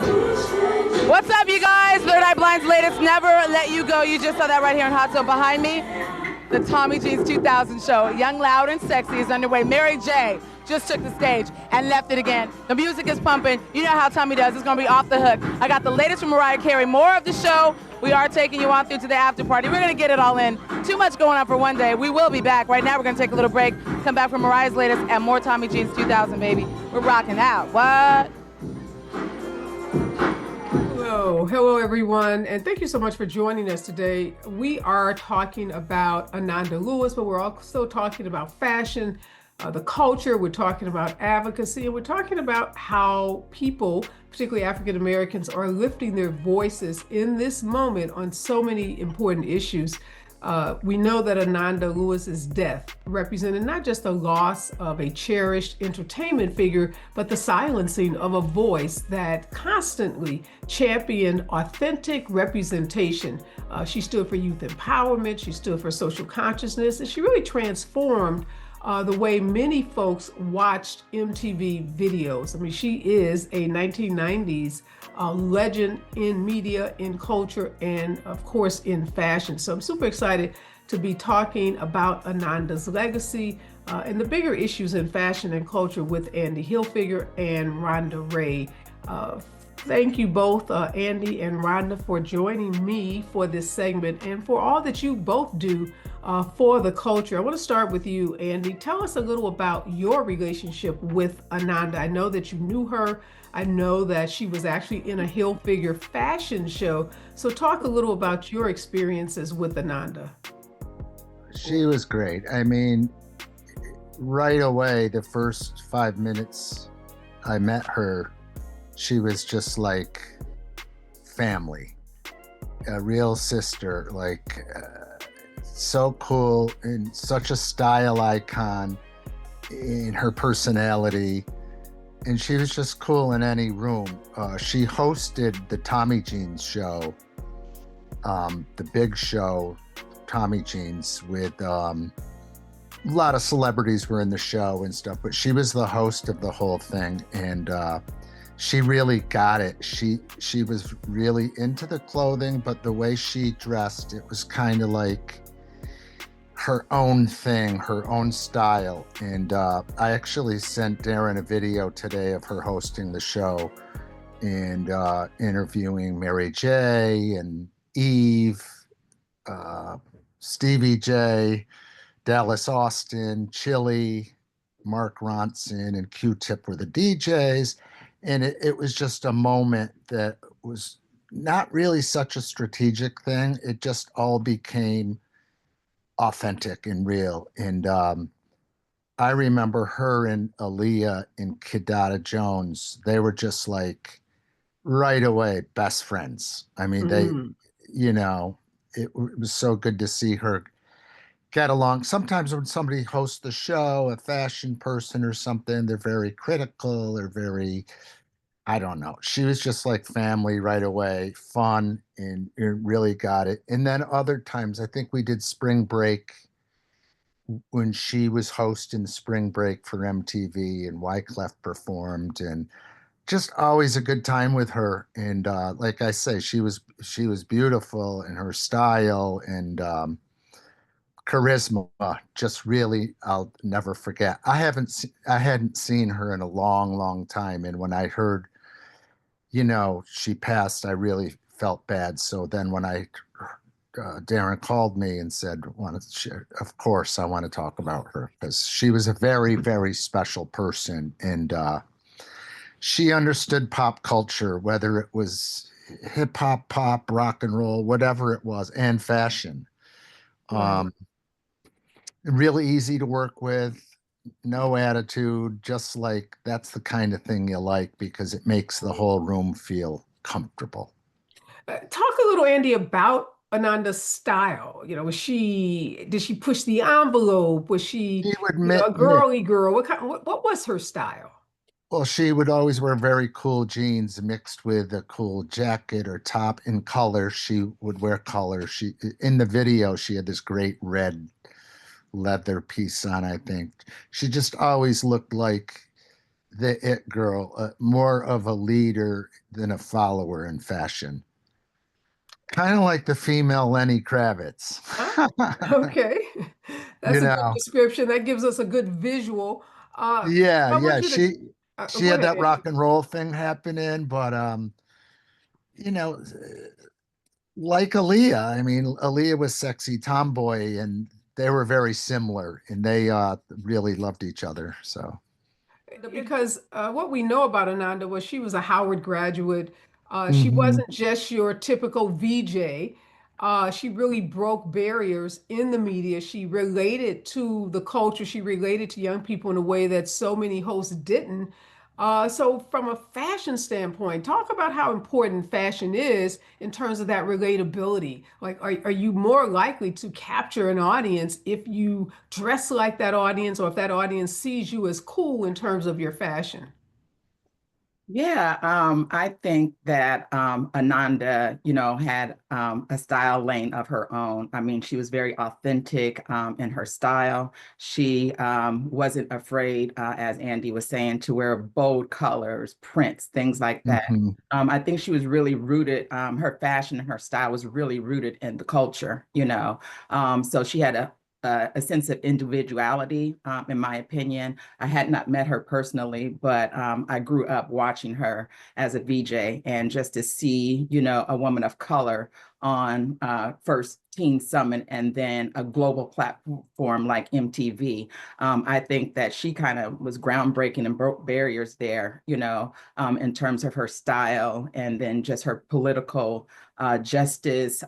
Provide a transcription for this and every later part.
What's up, you guys? Third Eye Blind's latest Never Let You Go. You just saw that right here in Hot Tub behind me. The Tommy Jeans 2000 show, Young, Loud, and Sexy, is underway. Mary J just took the stage and left it again. The music is pumping. You know how Tommy does. It's going to be off the hook. I got the latest from Mariah Carey. More of the show. We are taking you on through to the after party. We're going to get it all in. Too much going on for one day. We will be back. Right now, we're going to take a little break, come back from Mariah's latest, and more Tommy Jeans 2000, baby. We're rocking out. What? Hello everyone, and thank you so much for joining us today. We are talking about Ananda Lews, but we're also talking about fashion, the culture, we're talking about advocacy, and we're talking about how people, particularly African Americans, are lifting their voices in this moment on so many important issues. We know that Ananda Lews' death represented not just the loss of a cherished entertainment figure, but the silencing of a voice that constantly championed authentic representation. She stood for youth empowerment, she stood for social consciousness, and she really transformed the way many folks watched MTV videos. I mean, she is a 1990s legend in media, in culture, and of course in fashion. So I'm super excited to be talking about Ananda's legacy and the bigger issues in fashion and culture with Andy Hilfiger and Rhonda Ray. Thank you both, Andy and Rhonda, for joining me for this segment and for all that you both do for the culture. I want to start with you, Andy. Tell us a little about your relationship with Ananda. I know that you knew her. I know that she was actually in a Hilfiger fashion show. So talk a little about your experiences with Ananda. She was great. I mean, right away, the first 5 minutes I met her, she was just like family, a real sister, like so cool and such a style icon in her personality. And she was just cool in any room. She hosted the Tommy Jeans show, the big show, Tommy Jeans, with a lot of celebrities were in the show and stuff, but she was the host of the whole thing. And she really got it. She was really into the clothing, but the way she dressed, it was kind of like her own thing, her own style. And I actually sent Darren a video today of her hosting the show and interviewing Mary J and Eve, Stevie J, Dallas Austin, Chili, Mark Ronson, and Q-Tip were the DJs. And it was just a moment that was not really such a strategic thing. It just all became authentic and real. And I remember her and Aaliyah and Kidada Jones. They were just like right away best friends. I mean, it was so good to see her get along. Sometimes when somebody hosts the show, a fashion person or something, they're very critical or very, I don't know. She was just like family right away, fun, and really got it. And then other times, I think we did Spring Break when she was hosting Spring Break for MTV and Wyclef performed, and just always a good time with her. And like I say, she was beautiful in her style and charisma. Just really, I'll never forget. I hadn't seen her in a long, long time, and when I heard, she passed, I really felt bad. So then when Darren called me and said, of course, I want to talk about her, because she was a very, very special person. And she understood pop culture, whether it was hip hop, pop, rock and roll, whatever it was, and fashion. Really easy to work with, no attitude, just like that's the kind of thing you like because it makes the whole room feel comfortable. Talk a little, Andy, about Ananda's style. Did she push the envelope? Was she a girly girl? What was her style? Well, she would always wear very cool jeans mixed with a cool jacket or top in color. She would wear color. In the video, she had this great red leather piece on, I think. She just always looked like the it girl, more of a leader than a follower in fashion. Kind of like the female Lenny Kravitz. Ah, okay. You That's a good know, description. That gives us a good visual. yeah, I want yeah. you to She go had ahead, that Andy. rock and roll thing happening, but you know, like Aaliyah. I mean, Aaliyah was sexy tomboy, and they were very similar, and they really loved each other. So, Because what we know about Ananda was she was a Howard graduate. She hmm wasn't just your typical VJ. She really broke barriers in the media. She related to the culture. She related to young people in a way that so many hosts didn't. So, from a fashion standpoint, talk about how important fashion is in terms of that relatability. Like, are you more likely to capture an audience if you dress like that audience or if that audience sees you as cool in terms of your fashion? Yeah, I think that Ananda, had a style lane of her own. I mean, she was very authentic in her style. She wasn't afraid, as Andy was saying, to wear bold colors, prints, things like that. hmm I think she was really rooted, her fashion and her style was really rooted in the culture. So she had a sense of individuality, in my opinion. I had not met her personally, but I grew up watching her as a VJ, and just to see, a woman of color on first Teen Summit and then a global platform like MTV. I think that she kind of was groundbreaking and broke barriers there, in terms of her style and then just her political justice,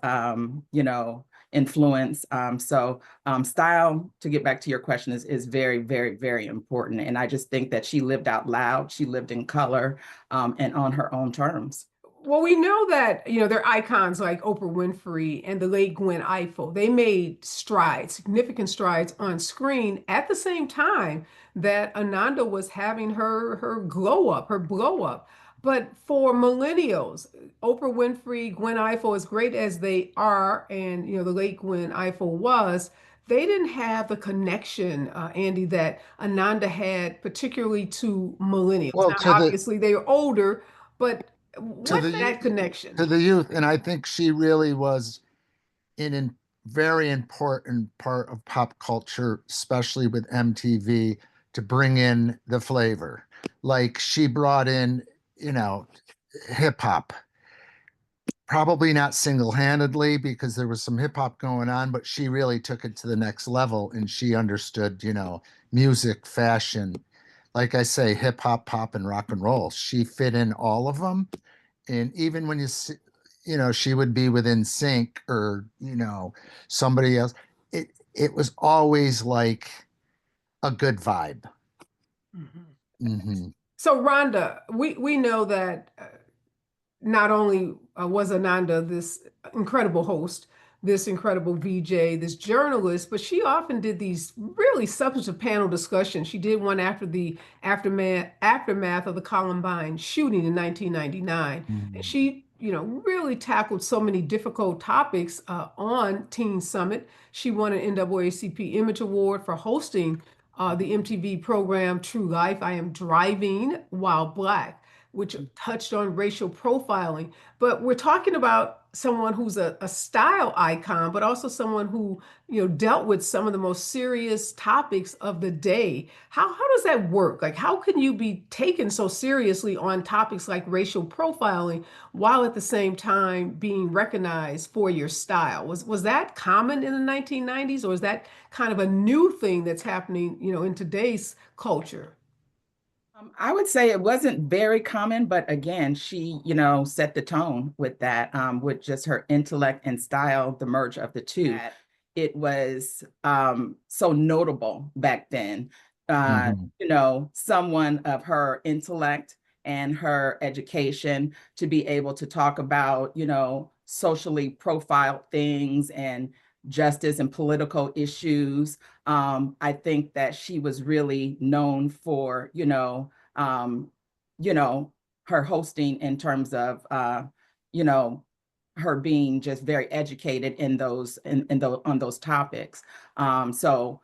influence. So style, to get back to your question, is very, very, very important. And I just think that she lived out loud. She lived in color, and on her own terms. Well, we know that, there are icons like Oprah Winfrey and the late Gwen Ifill. They made strides, significant strides on screen at the same time that Ananda was having her glow up, her blow up. But for millennials, Oprah Winfrey, Gwen Ifill, as great as they are, and the late Gwen Ifill was, they didn't have the connection, Andy, that Ananda had, particularly to millennials. well, Now, obviously, they are older, but to what's the that connection? to the youth, and I think she really was in very important part of pop culture, especially with MTV, to bring in the flavor. Like she brought in, you know, hip hop. Probably not single-handedly because there was some hip hop going on, but she really took it to the next level and she understood, music, fashion, like I say, hip hop, pop, and rock and roll. She fit in all of them. And even when you see, she would be within sync or, somebody else, it was always like a good vibe. Mhm. Hmm So, Rhonda, we know that not only was Ananda this incredible host, this incredible VJ, this journalist, but she often did these really substantive panel discussions. She did one after the aftermath of the Columbine shooting in 1999, and she, really tackled so many difficult topics on Teen Summit. She won an NAACP Image Award for hosting the MTV program True Life. I Am Driving While Black, which touched on racial profiling. But we're talking about someone who's a style icon, but also someone who, dealt with some of the most serious topics of the day. How does that work? Like, how can you be taken so seriously on topics like racial profiling while at the same time being recognized for your style? Was that common in the 1990s, or is that kind of a new thing that's happening, in today's culture? I would say it wasn't very common, but again, she, set the tone with that, with just her intellect and style, the merge of the two. It was so notable back then. hmm Someone of her intellect and her education to be able to talk about, socially profiled things and justice and political issues. I think that she was really known for, um, you know, her hosting in terms of, you know, her being just very educated in those on those topics. So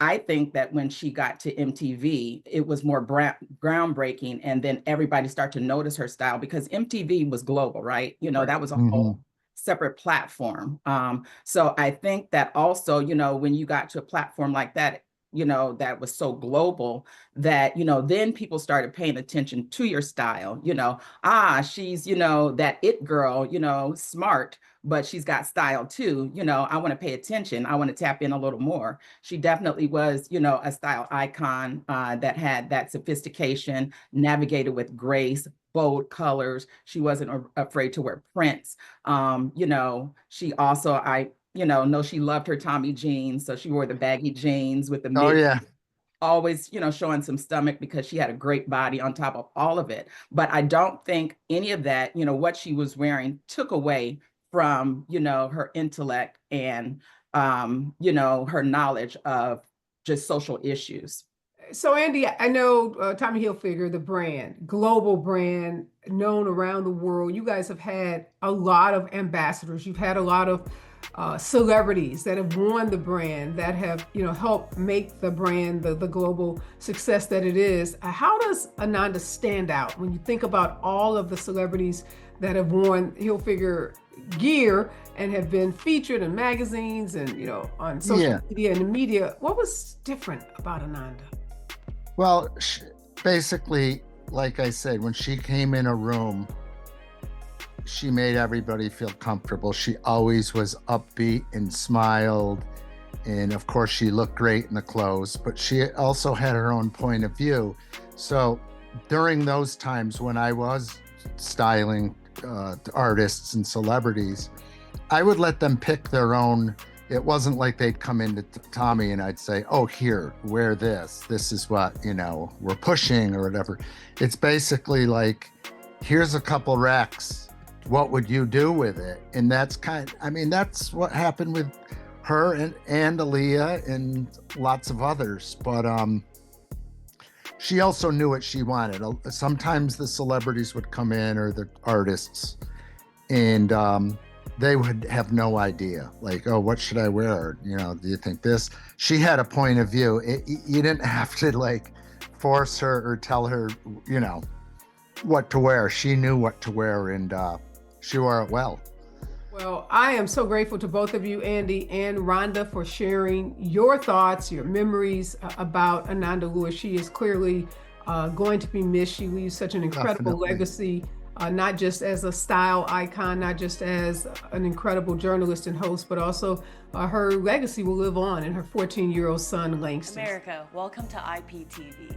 I think that when she got to MTV, it was more groundbreaking, and then everybody started to notice her style because MTV was global, right? You know, that was a whole separate platform. So I think that also, you know, when you got to a platform like that, you know, that was so global that, you know, then people started paying attention to your style, you know, she's, you know, that it girl, you know, smart, but she's got style too. You know, I want to pay attention. I want to tap in a little more. She definitely was, you know, a style icon that had that sophistication, navigated with grace, bold colors. She wasn't afraid to wear prints. You know, she also, you know, she loved her Tommy jeans. So she wore the baggy jeans with the Oh, mid, yeah. always, you know, showing some stomach because she had a great body on top of all of it. But I don't think any of that, you know, what she was wearing took away from, you know, her intellect and, you know, her knowledge of just social issues. So Andy, I know Tommy Hilfiger, the brand, global brand, known around the world. You guys have had a lot of ambassadors. You've had a lot of celebrities that have worn the brand, that have, you know, helped make the brand the global success that it is. How does Ananda stand out when you think about all of the celebrities that have worn Hilfiger gear and have been featured in magazines and, you know, on social media and the media? What was different about Ananda? Well, basically, like I said, when she came in a room, she made everybody feel comfortable. She always was upbeat and smiled. And of course, she looked great in the clothes, but she also had her own point of view. So during those times when I was styling artists and celebrities, I would let them pick their own. It wasn't like they'd come into Tommy and I'd say, oh, here, wear this. This is what, you know, we're pushing or whatever. It's basically like, here's a couple racks. What would you do with it? And that's that's what happened with her and Aaliyah and lots of others. But she also knew what she wanted. Sometimes the celebrities would come in, or the artists, and they would have no idea, like, oh, what should I wear? You know, do you think this? She had a point of view. You didn't have to like force her or tell her, you know, what to wear. She knew what to wear, and she wore it well. Well, I am so grateful to both of you, Andy and Rhonda, for sharing your thoughts, your memories about Ananda Lews. She is clearly going to be missed. She leaves such an incredible legacy. Not just as a style icon, not just as an incredible journalist and host, but also her legacy will live on in her 14-year-old son, Langston. America, welcome to IPTV.